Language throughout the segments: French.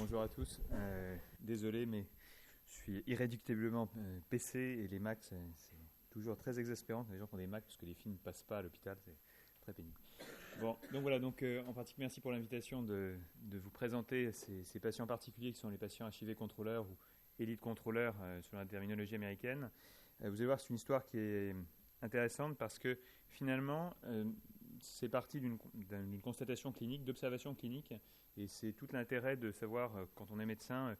bonjour à tous. Désolé, mais je suis irréductiblement PC et les Macs, c'est toujours très exaspérant quand les gens qui ont des Macs parce que les films ne passent pas à l'hôpital, c'est très pénible. Bon, donc voilà, en particulier merci pour l'invitation de vous présenter ces patients particuliers qui sont les patients HIV contrôleurs ou élite contrôleurs sur la terminologie américaine. Vous allez voir, c'est une histoire qui est intéressante parce que finalement, c'est parti d'une constatation clinique, d'observation clinique, et c'est tout l'intérêt de savoir, quand on est médecin,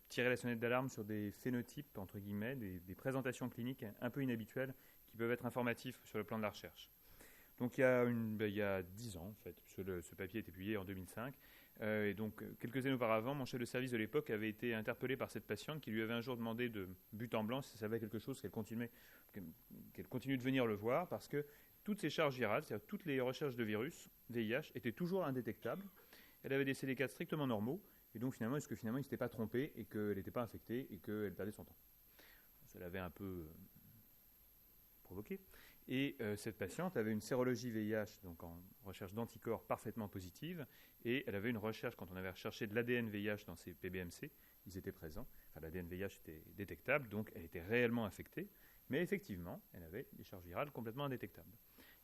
tirer la sonnette d'alarme sur des phénotypes, entre guillemets, des présentations cliniques un peu inhabituelles qui peuvent être informatifs sur le plan de la recherche. Donc il y a 10 ans, en fait, ce papier a été publié en 2005, et donc quelques années auparavant, mon chef de service de l'époque avait été interpellé par cette patiente qui lui avait un jour demandé de but en blanc si ça savait quelque chose, qu'elle continue de venir le voir, parce que toutes ces charges virales, c'est-à-dire toutes les recherches de virus, VIH, étaient toujours indétectables. Elle avait des CD4 strictement normaux, et donc finalement, est-ce que finalement il ne s'était pas trompé et qu'elle n'était pas infectée et qu'elle perdait son temps. Ça l'avait un peu provoqué. Et cette patiente avait une sérologie VIH, donc en recherche d'anticorps parfaitement positive, et elle avait une recherche, quand on avait recherché de l'ADN VIH dans ses PBMC, ils étaient présents, enfin l'ADN VIH était détectable, donc elle était réellement infectée, mais effectivement, elle avait des charges virales complètement indétectables.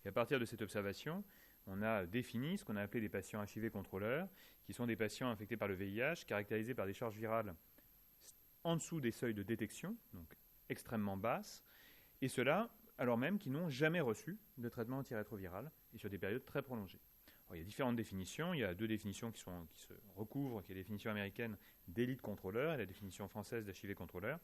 Et à partir de cette observation, on a défini ce qu'on a appelé des patients HIV contrôleurs, qui sont des patients infectés par le VIH, caractérisés par des charges virales en dessous des seuils de détection, donc extrêmement basses, et cela alors même qu'ils n'ont jamais reçu de traitement antirétroviral, et sur des périodes très prolongées. Alors, il y a différentes définitions, il y a deux définitions qui se recouvrent, qui est la définition américaine d'élite contrôleur et la définition française d'HIV contrôleur,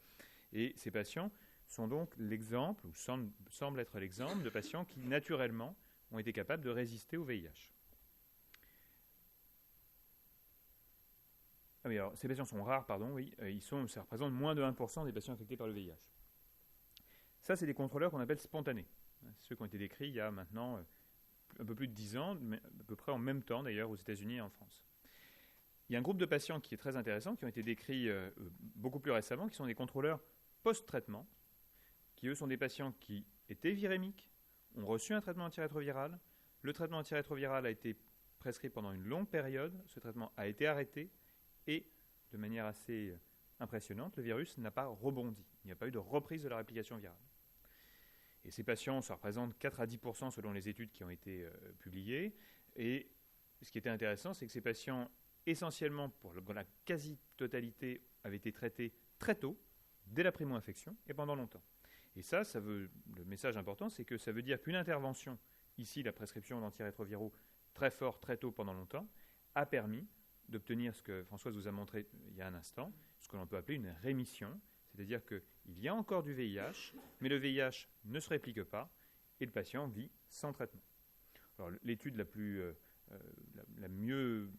et ces patients sont donc l'exemple, ou semblent être l'exemple, de patients qui, naturellement, ont été capables de résister au VIH. Ah oui, alors, ces patients sont rares, pardon, oui, ça représente moins de 1% des patients infectés par le VIH. Ça, c'est des contrôleurs qu'on appelle spontanés. Ceux qui ont été décrits il y a maintenant un peu plus de 10 ans, mais à peu près en même temps d'ailleurs aux États-Unis et en France. Il y a un groupe de patients qui est très intéressant, qui ont été décrits beaucoup plus récemment, qui sont des contrôleurs post-traitement, qui eux sont des patients qui étaient virémiques, ont reçu un traitement antirétroviral. Le traitement antirétroviral a été prescrit pendant une longue période, ce traitement a été arrêté et, de manière assez impressionnante, le virus n'a pas rebondi. Il n'y a pas eu de reprise de la réplication virale. Et ces patients, ça représente 4 à 10% selon les études qui ont été publiées. Et ce qui était intéressant, c'est que ces patients, essentiellement pour la quasi-totalité, avaient été traités très tôt, dès la primo-infection et pendant longtemps. Et ça le message important, c'est que ça veut dire qu'une intervention, ici la prescription d'antirétroviraux très fort, très tôt, pendant longtemps, a permis d'obtenir ce que Françoise vous a montré il y a un instant, ce que l'on peut appeler une rémission, c'est-à-dire qu'il y a encore du VIH, mais le VIH ne se réplique pas et le patient vit sans traitement. Alors, l'étude la mieux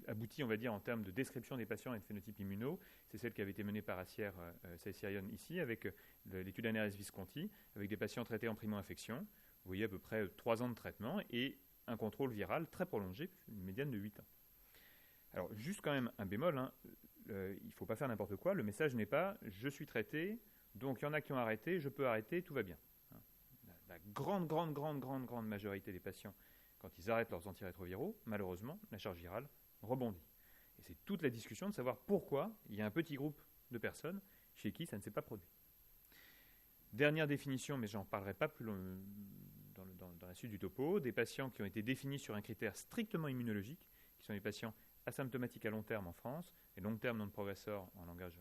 aboutie, on va dire, en termes de description des patients et de phénotypes immuno, c'est celle qui avait été menée par Assier Saïssirion ici, avec l'étude Aneres Visconti, avec des patients traités en primo-infection. Vous voyez à peu près 3 ans de traitement et un contrôle viral très prolongé, une médiane de 8 ans. Alors, juste quand même un bémol, il ne faut pas faire n'importe quoi. Le message n'est pas « je suis traité, donc il y en a qui ont arrêté, je peux arrêter, tout va bien ». La grande majorité des patients, quand ils arrêtent leurs antirétroviraux, malheureusement, la charge virale rebondit. Et c'est toute la discussion de savoir pourquoi il y a un petit groupe de personnes chez qui ça ne s'est pas produit. Dernière définition, mais j'en parlerai pas plus dans la suite du topo, des patients qui ont été définis sur un critère strictement immunologique, qui sont les patients asymptomatiques à long terme en France, et long terme non-progressor en langage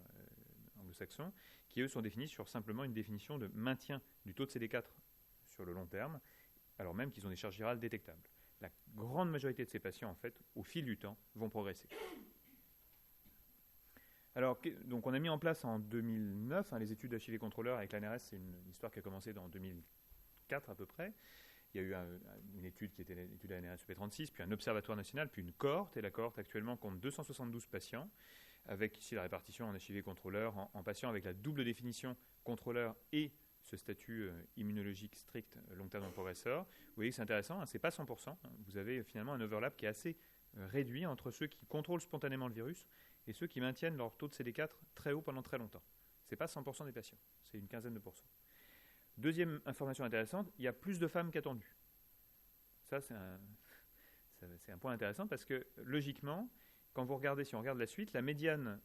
anglo-saxon, qui eux sont définis sur simplement une définition de maintien du taux de CD4 sur le long terme, alors même qu'ils ont des charges virales détectables. La grande majorité de ces patients, en fait, au fil du temps, vont progresser. Alors, donc on a mis en place en 2009 les études d'HIV contrôleurs avec l'ANRS, c'est une histoire qui a commencé en 2004 à peu près. Il y a eu une étude qui était l'étude de l'ANRS EP36, puis un observatoire national, puis une cohorte, et la cohorte actuellement compte 272 patients, avec ici la répartition en HIV contrôleur, en patients avec la double définition contrôleur et ce statut immunologique strict long terme progresseur. Vous voyez que c'est intéressant, c'est pas 100%, vous avez finalement un overlap qui est assez réduit entre ceux qui contrôlent spontanément le virus et ceux qui maintiennent leur taux de CD4 très haut pendant très longtemps. C'est pas 100% des patients, c'est une quinzaine de pourcents. Deuxième information intéressante, il y a plus de femmes qu'attendu. Ça, c'est un point intéressant parce que, logiquement, quand vous regardez, si on regarde la suite, la médiane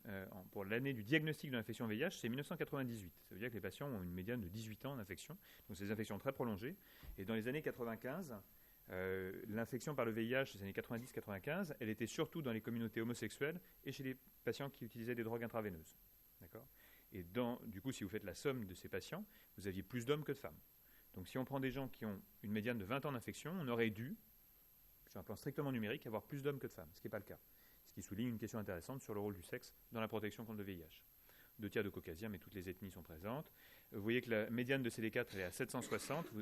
pour l'année du diagnostic de l'infection VIH, c'est 1998. Ça veut dire que les patients ont une médiane de 18 ans d'infection, donc c'est des infections très prolongées. Et dans les années 95, l'infection par le VIH des années 90-95, elle était surtout dans les communautés homosexuelles et chez les patients qui utilisaient des drogues intraveineuses. D'accord ? Et du coup, si vous faites la somme de ces patients, vous aviez plus d'hommes que de femmes. Donc si on prend des gens qui ont une médiane de 20 ans d'infection, on aurait dû, sur un plan strictement numérique, avoir plus d'hommes que de femmes, ce qui n'est pas le cas. Ce qui souligne une question intéressante sur le rôle du sexe dans la protection contre le VIH. 2 tiers de caucasiens, mais toutes les ethnies sont présentes. Vous voyez que la médiane de CD4 est à 760,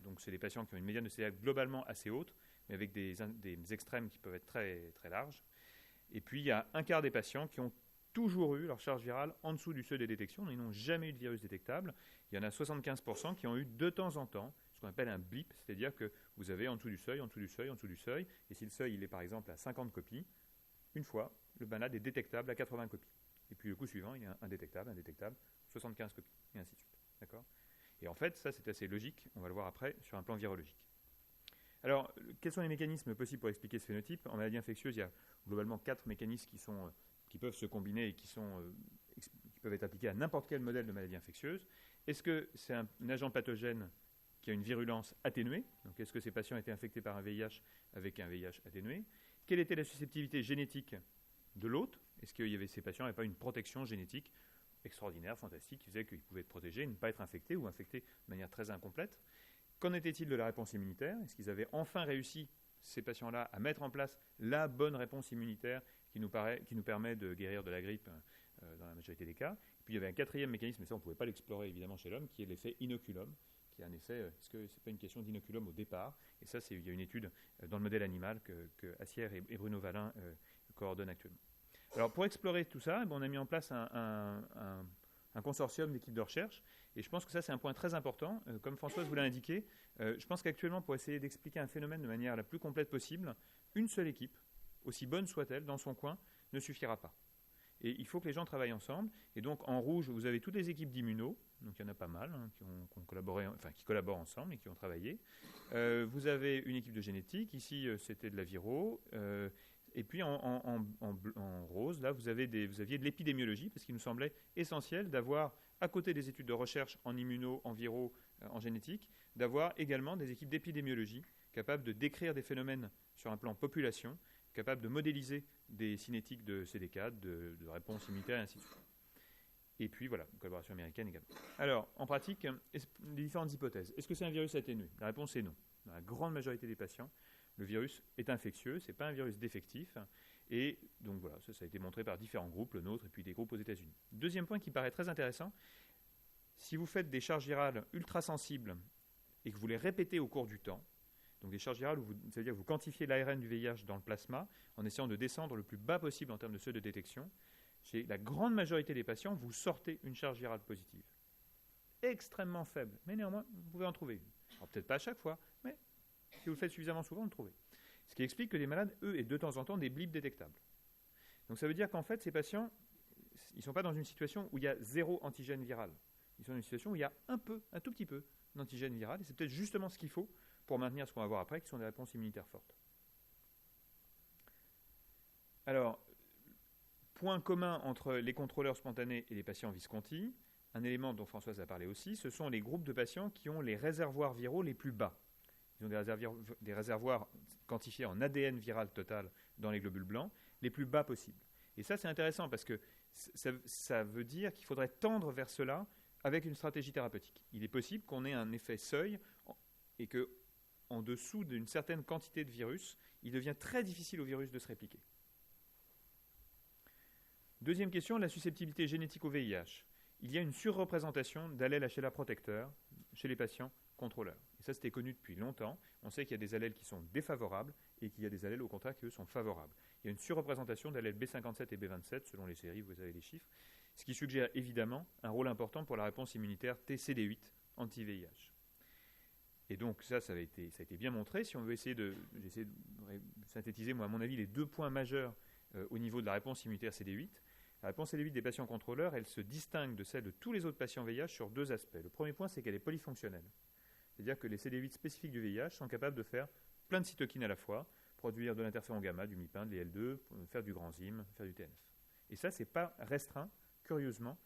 donc c'est des patients qui ont une médiane de CD4 globalement assez haute, mais avec des extrêmes qui peuvent être très, très larges. Et puis il y a un quart des patients qui ont toujours eu leur charge virale en dessous du seuil de détection, ils n'ont jamais eu de virus détectable. Il y en a 75% qui ont eu de temps en temps ce qu'on appelle un blip, c'est-à-dire que vous avez en dessous du seuil, en dessous du seuil, en dessous du seuil, et si le seuil il est par exemple à 50 copies, une fois, le malade est détectable à 80 copies. Et puis le coup suivant, il est indétectable, 75 copies, et ainsi de suite. D'accord ? Et en fait, ça c'est assez logique, on va le voir après, sur un plan virologique. Alors, quels sont les mécanismes possibles pour expliquer ce phénotype ? En maladie infectieuse, il y a globalement 4 mécanismes qui peuvent se combiner et qui peuvent être appliqués à n'importe quel modèle de maladie infectieuse. Est-ce que c'est un agent pathogène qui a une virulence atténuée ? Donc, est-ce que ces patients étaient infectés par un VIH avec un VIH atténué ? Quelle était la susceptibilité génétique de l'hôte ? Est-ce que ces patients n'avaient pas une protection génétique extraordinaire, fantastique, qui faisait qu'ils pouvaient être protégés, ne pas être infectés ou infectés de manière très incomplète ? Qu'en était-il de la réponse immunitaire ? Est-ce qu'ils avaient enfin réussi, ces patients-là, à mettre en place la bonne réponse immunitaire qui nous permet de guérir de la grippe dans la majorité des cas ? Et puis il y avait un 4e mécanisme, mais ça on ne pouvait pas l'explorer évidemment chez l'homme, qui est l'effet inoculum, qui est un effet, est-ce que ce n'est pas une question d'inoculum au départ ? Et ça, il y a une étude dans le modèle animal que Assière et Bruno Valin coordonnent actuellement. Alors pour explorer tout ça, on a mis en place un consortium d'équipes de recherche, et je pense que ça c'est un point très important. Comme Françoise vous l'a indiqué, je pense qu'actuellement, pour essayer d'expliquer un phénomène de manière la plus complète possible, une seule équipe, aussi bonne soit-elle, dans son coin, ne suffira pas. Et il faut que les gens travaillent ensemble. Et donc, en rouge, vous avez toutes les équipes d'immuno, donc il y en a pas mal, qui collaborent ensemble et qui ont travaillé. Vous avez une équipe de génétique, ici c'était de la viro. Et puis en rose, là, vous aviez de l'épidémiologie, parce qu'il nous semblait essentiel d'avoir, à côté des études de recherche en immuno, en viro, en génétique, d'avoir également des équipes d'épidémiologie capables de décrire des phénomènes sur un plan population, capables de modéliser des cinétiques de CD4, de réponse immunitaire et ainsi de suite. Et puis voilà, collaboration américaine également. Alors, en pratique, les différentes hypothèses. Est-ce que c'est un virus atténué ? La réponse est non. Dans la grande majorité des patients, le virus est infectieux, ce n'est pas un virus défectif. Et donc voilà, ça a été montré par différents groupes, le nôtre et puis des groupes aux États-Unis. Deuxième point qui paraît très intéressant, si vous faites des charges virales ultra sensibles et que vous les répétez au cours du temps, donc des charges virales, c'est-à-dire que vous quantifiez l'ARN du VIH dans le plasma en essayant de descendre le plus bas possible en termes de seuil de détection, chez la grande majorité des patients, vous sortez une charge virale positive. Extrêmement faible, mais néanmoins, vous pouvez en trouver une. Alors peut-être pas à chaque fois, mais si vous le faites suffisamment souvent, vous le trouvez. Ce qui explique que les malades, eux, aient de temps en temps des blips détectables. Donc ça veut dire qu'en fait, ces patients, ils ne sont pas dans une situation où il y a 0 antigène viral. Ils sont dans une situation où il y a un tout petit peu d'antigène viral, et c'est peut-être justement ce qu'il faut pour maintenir ce qu'on va voir après, qui sont des réponses immunitaires fortes. Alors, point commun entre les contrôleurs spontanés et les patients Visconti, un élément dont Françoise a parlé aussi, ce sont les groupes de patients qui ont les réservoirs viraux les plus bas. Ils ont des réservoirs quantifiés en ADN viral total dans les globules blancs, les plus bas possibles. Et ça, c'est intéressant parce que ça veut dire qu'il faudrait tendre vers cela avec une stratégie thérapeutique. Il est possible qu'on ait un effet seuil et que en dessous d'une certaine quantité de virus, il devient très difficile au virus de se répliquer. Deuxième question, la susceptibilité génétique au VIH. Il y a une surreprésentation d'allèles HLA protecteurs chez les patients contrôleurs. Et ça, c'était connu depuis longtemps. On sait qu'il y a des allèles qui sont défavorables et qu'il y a des allèles, au contraire, qui, eux, sont favorables. Il y a une surreprésentation d'allèles B57 et B27, selon les séries, vous avez les chiffres, ce qui suggère évidemment un rôle important pour la réponse immunitaire TCD8 anti-VIH. Et donc ça a été bien montré. Si on veut essayer de synthétiser, moi, à mon avis, les 2 points majeurs au niveau de la réponse immunitaire CD8, la réponse CD8 des patients contrôleurs, elle se distingue de celle de tous les autres patients VIH sur 2 aspects. Le premier point, c'est qu'elle est polyfonctionnelle. C'est-à-dire que les CD8 spécifiques du VIH sont capables de faire plein de cytokines à la fois, produire de l'interféron gamma, du MIP1, de l'EL2, faire du granzyme, faire du TNF. Et ça, c'est pas restreint, curieusement,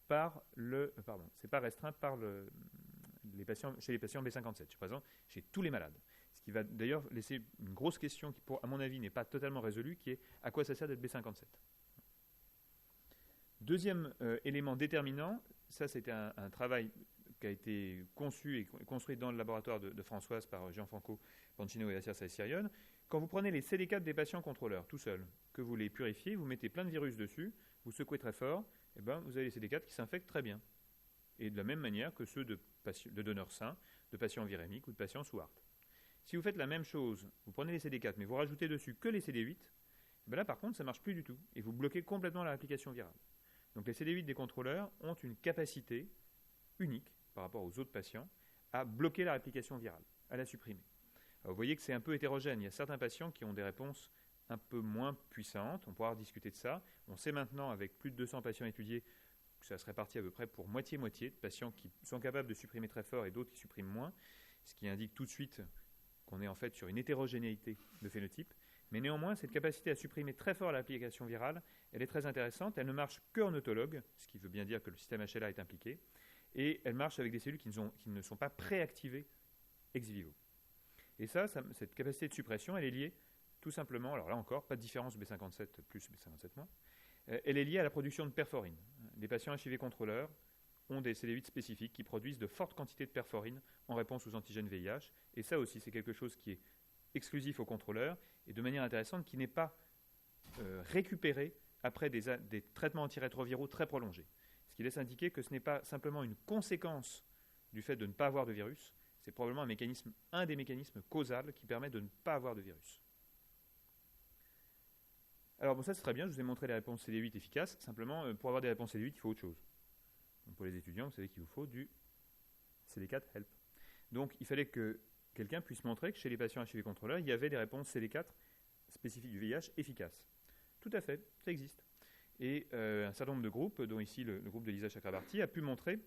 c'est pas restreint chez les patients B57. Je suis présent chez tous les malades. Ce qui va d'ailleurs laisser une grosse question qui, à mon avis, n'est pas totalement résolue, qui est à quoi ça sert d'être B57. Deuxième élément déterminant, ça c'était un travail qui a été conçu et construit dans le laboratoire de Françoise par Gianfranco Pancino et Acer Saissirion. Quand vous prenez les CD4 des patients contrôleurs tout seuls, que vous les purifiez, vous mettez plein de virus dessus, vous secouez très fort, et vous avez les CD4 qui s'infectent très bien. Et de la même manière que ceux de donneurs sains, de patients virémiques ou de patients sous HART. Si vous faites la même chose, vous prenez les CD4 mais vous rajoutez dessus que les CD8, là par contre ça ne marche plus du tout et vous bloquez complètement la réplication virale. Donc les CD8 des contrôleurs ont une capacité unique par rapport aux autres patients à bloquer la réplication virale, à la supprimer. Alors vous voyez que c'est un peu hétérogène. Il y a certains patients qui ont des réponses un peu moins puissantes. On pourra discuter de ça. On sait maintenant, avec plus de 200 patients étudiés, que ça se répartit à peu près pour moitié-moitié de patients qui sont capables de supprimer très fort et d'autres qui suppriment moins, ce qui indique tout de suite qu'on est en fait sur une hétérogénéité de phénotype. Mais néanmoins, cette capacité à supprimer très fort l'application virale, elle est très intéressante. Elle ne marche qu'en autologue, ce qui veut bien dire que le système HLA est impliqué. Et elle marche avec des cellules qui ne sont pas préactivées ex vivo. Et cette capacité de suppression, elle est liée tout simplement, alors là encore, pas de différence B57 plus B57 moins, elle est liée à la production de perforine. Les patients HIV contrôleurs ont des CD8 spécifiques qui produisent de fortes quantités de perforine en réponse aux antigènes VIH. Et ça aussi, c'est quelque chose qui est exclusif aux contrôleurs et de manière intéressante qui n'est pas récupéré après des traitements antirétroviraux très prolongés. Ce qui laisse indiquer que ce n'est pas simplement une conséquence du fait de ne pas avoir de virus, c'est probablement un des mécanismes causals qui permet de ne pas avoir de virus. Alors bon, ça c'est très bien, je vous ai montré les réponses CD8 efficaces, simplement pour avoir des réponses CD8 il faut autre chose. Donc, pour les étudiants, vous savez qu'il vous faut du CD4 HELP. Donc il fallait que quelqu'un puisse montrer que chez les patients HIV contrôleurs, il y avait des réponses CD4 spécifiques du VIH efficaces. Tout à fait, ça existe. Et un certain nombre de groupes, dont ici le groupe de Lisa Chakrabarty, a pu montrer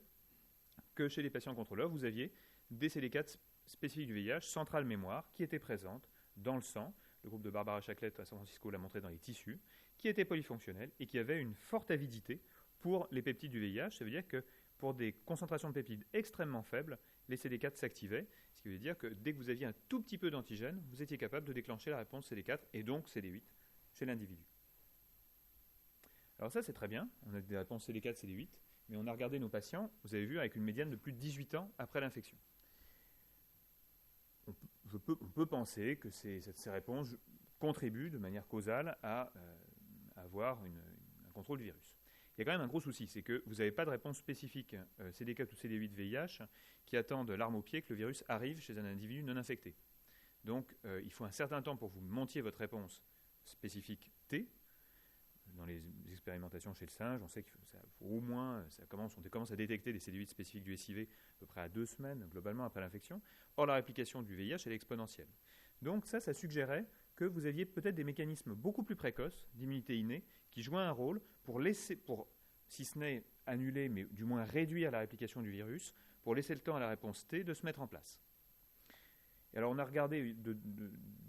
que chez les patients contrôleurs, vous aviez des CD4 spécifiques du VIH, centrales mémoire, qui étaient présentes dans le sang. Le groupe de Barbara Chaclette à San Francisco l'a montré dans les tissus, qui étaient polyfonctionnels et qui avaient une forte avidité pour les peptides du VIH. Ça veut dire que pour des concentrations de peptides extrêmement faibles, les CD4 s'activaient, ce qui veut dire que dès que vous aviez un tout petit peu d'antigène, vous étiez capable de déclencher la réponse CD4 et donc CD8 chez l'individu. Alors ça c'est très bien, on a des réponses CD4, CD8, mais on a regardé nos patients, vous avez vu, avec une médiane de plus de 18 ans après l'infection. On peut penser que ces réponses contribuent de manière causale à avoir un contrôle du virus. Il y a quand même un gros souci, c'est que vous n'avez pas de réponse spécifique CD4 ou CD8 VIH qui attendent l'arme au pied que le virus arrive chez un individu non infecté. Donc il faut un certain temps pour que vous montiez votre réponse spécifique T. Dans les expérimentations chez le singe, on sait qu'il faut au moins, on commence à détecter des CD8 spécifiques du SIV à peu près à 2 semaines, globalement, après l'infection. Or, la réplication du VIH, elle est exponentielle. Donc ça suggérait que vous aviez peut-être des mécanismes beaucoup plus précoces d'immunité innée qui jouaient un rôle pour, si ce n'est annuler, mais du moins réduire la réplication du virus, pour laisser le temps à la réponse T de se mettre en place. Et alors on a regardé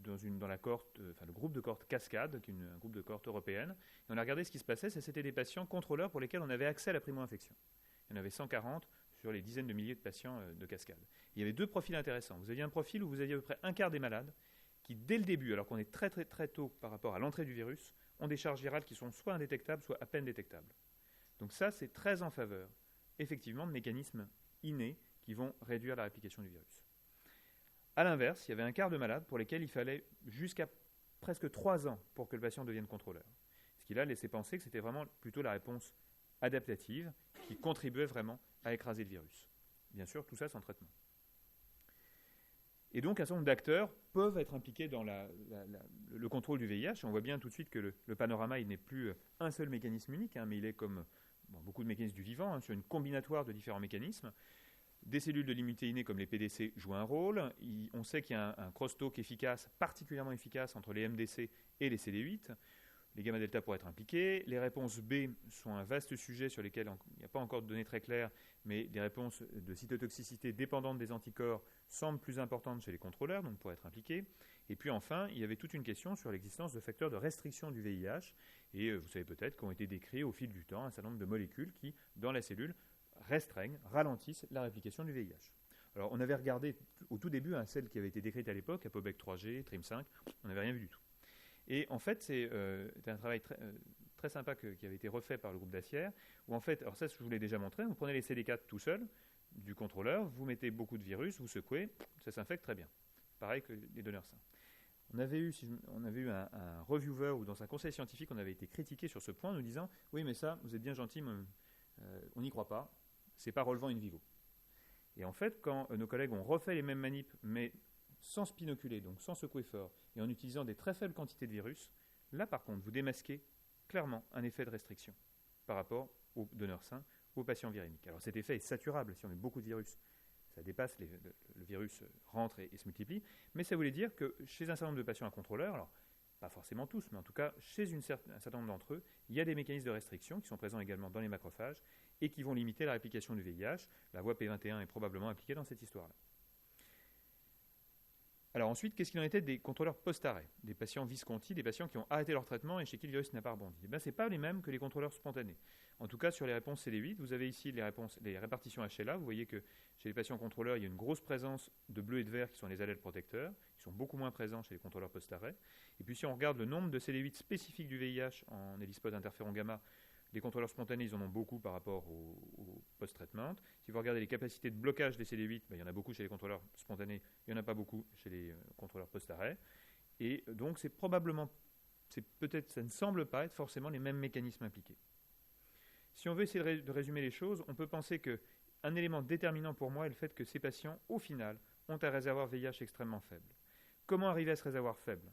dans la cohorte, le groupe de cohorte Cascade, qui est un groupe de cohorte européenne, et on a regardé ce qui se passait, c'était des patients contrôleurs pour lesquels on avait accès à la primo-infection. Il y en avait 140 sur les dizaines de milliers de patients de Cascade. Il y avait 2 profils intéressants. Vous aviez un profil où vous aviez à peu près un quart des malades qui, dès le début, alors qu'on est très très très tôt par rapport à l'entrée du virus, ont des charges virales qui sont soit indétectables, soit à peine détectables. Donc ça, c'est très en faveur, effectivement, de mécanismes innés qui vont réduire la réplication du virus. A l'inverse, il y avait un quart de malades pour lesquels il fallait jusqu'à presque 3 ans pour que le patient devienne contrôleur. Ce qui là laissait penser que c'était vraiment plutôt la réponse adaptative qui contribuait vraiment à écraser le virus. Bien sûr, tout ça sans traitement. Et donc, un certain nombre d'acteurs peuvent être impliqués dans le contrôle du VIH. On voit bien tout de suite que le panorama, il n'est plus un seul mécanisme unique, mais il est comme beaucoup de mécanismes du vivant, sur une combinatoire de différents mécanismes. Des cellules de l'immunité innée comme les PDC jouent un rôle. On sait qu'il y a un crosstalk efficace, particulièrement efficace entre les MDC et les CD8. les gamma-delta pourraient être impliqués. Les réponses B sont un vaste sujet sur lesquels il n'y a pas encore de données très claires, mais des réponses de cytotoxicité dépendantes des anticorps semblent plus importantes chez les contrôleurs, donc pourraient être impliquées. Et puis enfin, il y avait toute une question sur l'existence de facteurs de restriction du VIH, et vous savez peut-être qu'ont été décrits au fil du temps un certain nombre de molécules qui, dans la cellule, restreignent, ralentissent la réplication du VIH. Alors on avait regardé au tout début celle qui avait été décrite à l'époque, Apobec 3G, TRIM5, on n'avait rien vu du tout. Et en fait, c'est un travail très sympa qui avait été refait par le groupe Dassière, où en fait, alors ça je vous l'ai déjà montré, vous prenez les CD4 tout seul, du contrôleur, vous mettez beaucoup de virus, vous secouez, ça s'infecte très bien. Pareil que les donneurs sains. On avait eu un reviewer ou dans un conseil scientifique, on avait été critiqué sur ce point, nous disant « Oui, mais ça, vous êtes bien gentil, on n'y croit pas, c'est pas relevant in vivo. » Et en fait, quand nos collègues ont refait les mêmes manips, mais sans spinoculer, donc sans secouer fort, et en utilisant des très faibles quantités de virus, là par contre, vous démasquez clairement un effet de restriction par rapport aux donneurs sains, aux patients virémiques. Alors cet effet est saturable si on met beaucoup de virus. Ça dépasse, le virus rentre et se multiplie, mais ça voulait dire que chez un certain nombre de patients à contrôleur, alors pas forcément tous, mais en tout cas chez un certain nombre d'entre eux, il y a des mécanismes de restriction qui sont présents également dans les macrophages et qui vont limiter la réplication du VIH. La voie P21 est probablement impliquée dans cette histoire-là. Alors ensuite, qu'est-ce qu'il en était des contrôleurs post-arrêt, des patients Visconti, des patients qui ont arrêté leur traitement et chez qui le virus n'a pas rebondi? Eh bien, ce n'est pas les mêmes que les contrôleurs spontanés. En tout cas, sur les réponses CD8, vous avez ici les répartitions HLA. Vous voyez que chez les patients contrôleurs, il y a une grosse présence de bleu et de vert qui sont les allèles protecteurs, qui sont beaucoup moins présents chez les contrôleurs post-arrêt. Et puis si on regarde le nombre de CD8 spécifiques du VIH en hélispode interféron gamma, les contrôleurs spontanés, ils en ont beaucoup par rapport au post-traitement. Si vous regardez les capacités de blocage des CD8, il y en a beaucoup chez les contrôleurs spontanés, il n'y en a pas beaucoup chez les contrôleurs post-arrêt. Et donc, peut-être, ça ne semble pas être forcément les mêmes mécanismes impliqués. Si on veut essayer de résumer les choses, on peut penser qu'un élément déterminant pour moi est le fait que ces patients, au final, ont un réservoir VIH extrêmement faible. Comment arriver à ce réservoir faible?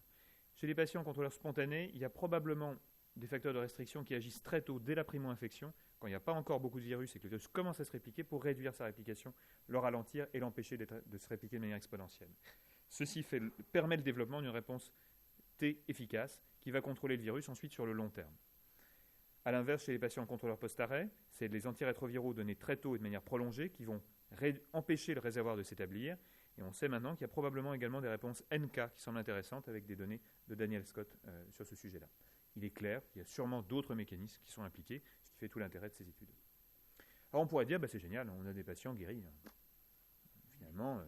Chez les patients contrôleurs spontanés, il y a probablement des facteurs de restriction qui agissent très tôt, dès la primo-infection, quand il n'y a pas encore beaucoup de virus et que le virus commence à se répliquer, pour réduire sa réplication, le ralentir et l'empêcher de se répliquer de manière exponentielle. Ceci permet le développement d'une réponse T efficace qui va contrôler le virus ensuite sur le long terme. A l'inverse, chez les patients contrôleurs post-arrêt, c'est les antirétroviraux donnés très tôt et de manière prolongée qui vont empêcher le réservoir de s'établir. Et on sait maintenant qu'il y a probablement également des réponses NK qui semblent intéressantes avec des données de Daniel Scott sur ce sujet-là. Il est clair qu'il y a sûrement d'autres mécanismes qui sont impliqués, ce qui fait tout l'intérêt de ces études. Alors on pourrait dire, c'est génial, on a des patients guéris. Finalement,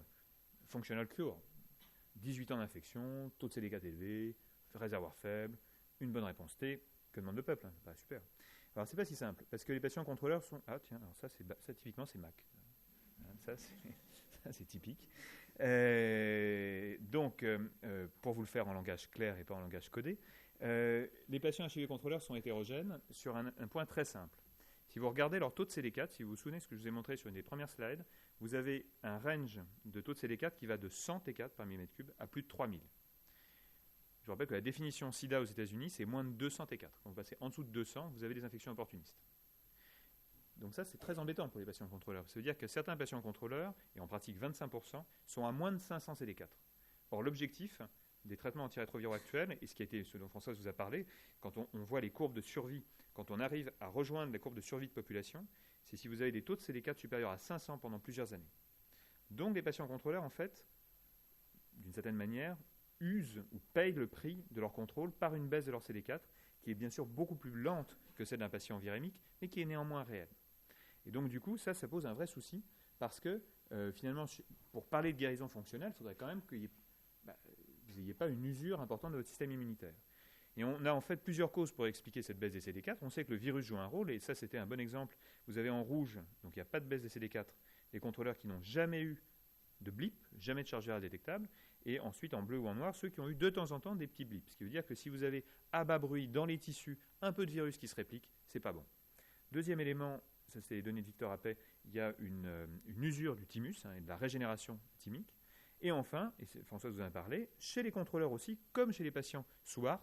functional cure. 18 ans d'infection, taux de CD4 élevé, réservoir faible, une bonne réponse T, que demande le peuple, super. Alors c'est pas si simple, parce que les patients contrôleurs sont... Ah tiens, alors ça typiquement c'est MAC. Ça c'est typique. Donc, pour vous le faire en langage clair et pas en langage codé, les patients HIV contrôleurs sont hétérogènes sur un point très simple. Si vous regardez leur taux de CD4, si vous vous souvenez de ce que je vous ai montré sur une des premières slides, vous avez un range de taux de CD4 qui va de 100 T4 par millimètre cube à plus de 3000. Je vous rappelle que la définition SIDA aux États-Unis, c'est moins de 200 T4. Quand vous passez en dessous de 200, vous avez des infections opportunistes. Donc ça, c'est très embêtant pour les patients contrôleurs. Ça veut dire que certains patients contrôleurs, et en pratique 25%, sont à moins de 500 CD4. Or, l'objectif des traitements antirétroviraux actuels, et ce dont Françoise vous a parlé, quand on voit les courbes de survie, quand on arrive à rejoindre les courbes de survie de population, c'est si vous avez des taux de CD4 supérieurs à 500 pendant plusieurs années. Donc les patients contrôleurs, en fait, d'une certaine manière, usent ou payent le prix de leur contrôle par une baisse de leur CD4, qui est bien sûr beaucoup plus lente que celle d'un patient virémique, mais qui est néanmoins réelle. Et donc du coup, ça pose un vrai souci, parce que finalement, pour parler de guérison fonctionnelle, il faudrait quand même que vous n'ayez pas une usure importante de votre système immunitaire. Et on a en fait plusieurs causes pour expliquer cette baisse des CD4. On sait que le virus joue un rôle, et ça c'était un bon exemple. Vous avez en rouge, donc il n'y a pas de baisse des CD4, les contrôleurs qui n'ont jamais eu de blip, jamais de charge virale détectable, et ensuite en bleu ou en noir, ceux qui ont eu de temps en temps des petits blips. Ce qui veut dire que si vous avez à bas bruit dans les tissus un peu de virus qui se réplique, c'est pas bon. Deuxième élément, ça c'est les données de Victor Appey, il y a une usure du thymus et de la régénération thymique. Et enfin, et François vous en a parlé, chez les contrôleurs aussi, comme chez les patients sous HART,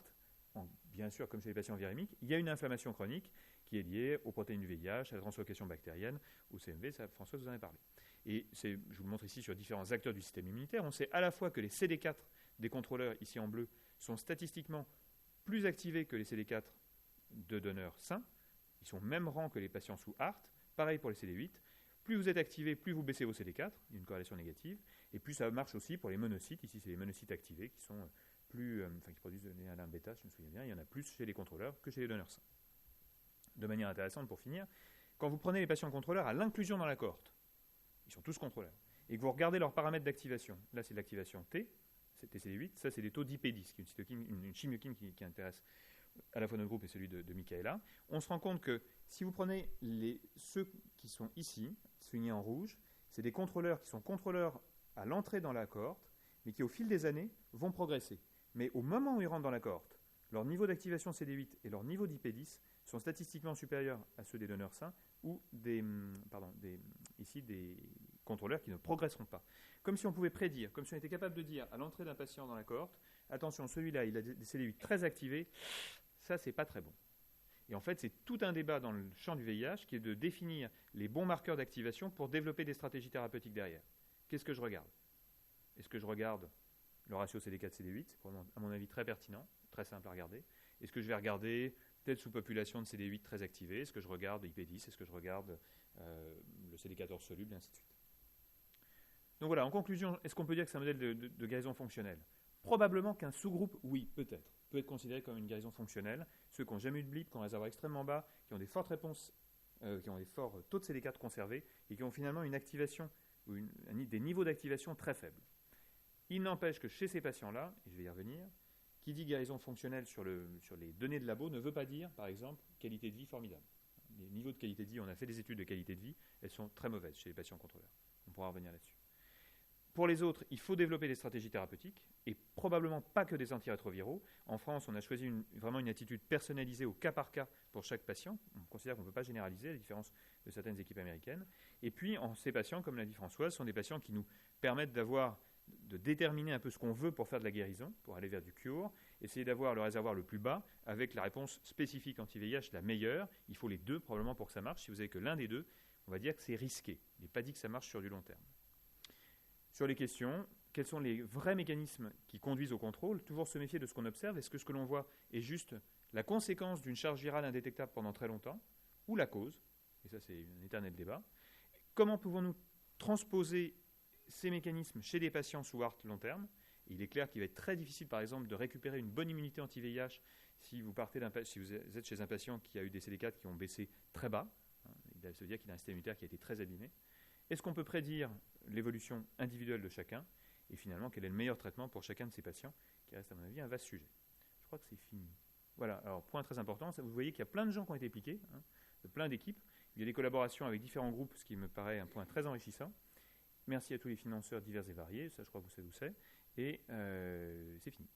bien sûr comme chez les patients virémiques, il y a une inflammation chronique qui est liée aux protéines du VIH, à la translocation bactérienne, au CMV, ça François vous en a parlé. Et je vous le montre ici sur différents acteurs du système immunitaire. On sait à la fois que les CD4 des contrôleurs, ici en bleu, sont statistiquement plus activés que les CD4 de donneurs sains. Ils sont au même rang que les patients sous ART. Pareil pour les CD8. Plus vous êtes activé, plus vous baissez vos CD4. Il y a une corrélation négative. Et plus ça marche aussi pour les monocytes. Ici, c'est les monocytes activés qui sont qui produisent de l'ALA bêta, je me souviens bien. Il y en a plus chez les contrôleurs que chez les donneurs sains. De manière intéressante, pour finir, quand vous prenez les patients contrôleurs à l'inclusion dans la cohorte, ils sont tous contrôleurs, et que vous regardez leurs paramètres d'activation, là c'est l'activation T, c'est TCD8, ça c'est des taux d'IP10, qui est une chimiochine qui intéresse à la fois notre groupe et celui de Michaela, on se rend compte que si vous prenez ceux qui sont ici, soulignés en rouge, c'est des contrôleurs qui sont contrôleurs à l'entrée dans la cohorte, mais qui au fil des années vont progresser. Mais au moment où ils rentrent dans la cohorte, leur niveau d'activation CD8 et leur niveau d'IP10 sont statistiquement supérieurs à ceux des donneurs sains ou des contrôleurs qui ne progresseront pas. Comme si on pouvait prédire, comme si on était capable de dire à l'entrée d'un patient dans la cohorte, attention, celui-là, il a des CD8 très activés, ça, c'est pas très bon. Et en fait, c'est tout un débat dans le champ du VIH qui est de définir les bons marqueurs d'activation pour développer des stratégies thérapeutiques derrière. Qu'est-ce que je regarde? Est-ce que je regarde le ratio CD4-CD8? C'est à mon avis très pertinent, très simple à regarder. Est-ce que je vais regarder peut-être sous population de CD8 très activée? Est-ce que je regarde IP10? Est-ce que je regarde le CD14 soluble? Et ainsi de suite. Donc voilà, en conclusion, est-ce qu'on peut dire que c'est un modèle de guérison fonctionnelle? Probablement qu'un sous-groupe, oui, peut-être, peut être considéré comme une guérison fonctionnelle. Ceux qui n'ont jamais eu de blip, qui ont un réservoir extrêmement bas, qui ont des fortes réponses, qui ont des forts taux de CD4 conservés, et qui ont finalement une activation, ou des niveaux d'activation très faibles. Il n'empêche que chez ces patients-là, et je vais y revenir, qui dit guérison fonctionnelle sur les données de labo ne veut pas dire, par exemple, qualité de vie formidable. Les niveaux de qualité de vie, on a fait des études de qualité de vie, elles sont très mauvaises chez les patients contrôleurs. On pourra revenir là-dessus. Pour les autres, il faut développer des stratégies thérapeutiques, et probablement pas que des antirétroviraux. En France, on a choisi vraiment une attitude personnalisée au cas par cas pour chaque patient. On considère qu'on ne peut pas généraliser, à la différence de certaines équipes américaines. Et puis, ces patients, comme l'a dit Françoise, sont des patients qui nous permettent de déterminer un peu ce qu'on veut pour faire de la guérison, pour aller vers du cure, essayer d'avoir le réservoir le plus bas, avec la réponse spécifique anti-VIH la meilleure. Il faut les deux probablement pour que ça marche. Si vous n'avez que l'un des deux, on va dire que c'est risqué. Il n'est pas dit que ça marche sur du long terme. Sur les questions, quels sont les vrais mécanismes qui conduisent au contrôle? Toujours se méfier de ce qu'on observe. Est-ce que ce que l'on voit est juste la conséquence d'une charge virale indétectable pendant très longtemps, ou la cause? Et ça, c'est un éternel débat. Comment pouvons-nous transposer ces mécanismes chez des patients sous ART long terme? Il est clair qu'il va être très difficile, par exemple, de récupérer une bonne immunité anti-VIH si vous êtes chez un patient qui a eu des CD4 qui ont baissé très bas. Ça veut dire qu'il a un système immunitaire qui a été très abîmé. Est-ce qu'on peut prédire l'évolution individuelle de chacun? Et finalement, quel est le meilleur traitement pour chacun de ces patients, qui reste, à mon avis, un vaste sujet. Je crois que c'est fini. Voilà, alors point très important, vous voyez qu'il y a plein de gens qui ont été impliqués, de plein d'équipes. Il y a des collaborations avec différents groupes, ce qui me paraît un point très enrichissant. Merci à tous les financeurs divers et variés, ça je crois que vous savez où c'est. Et c'est fini.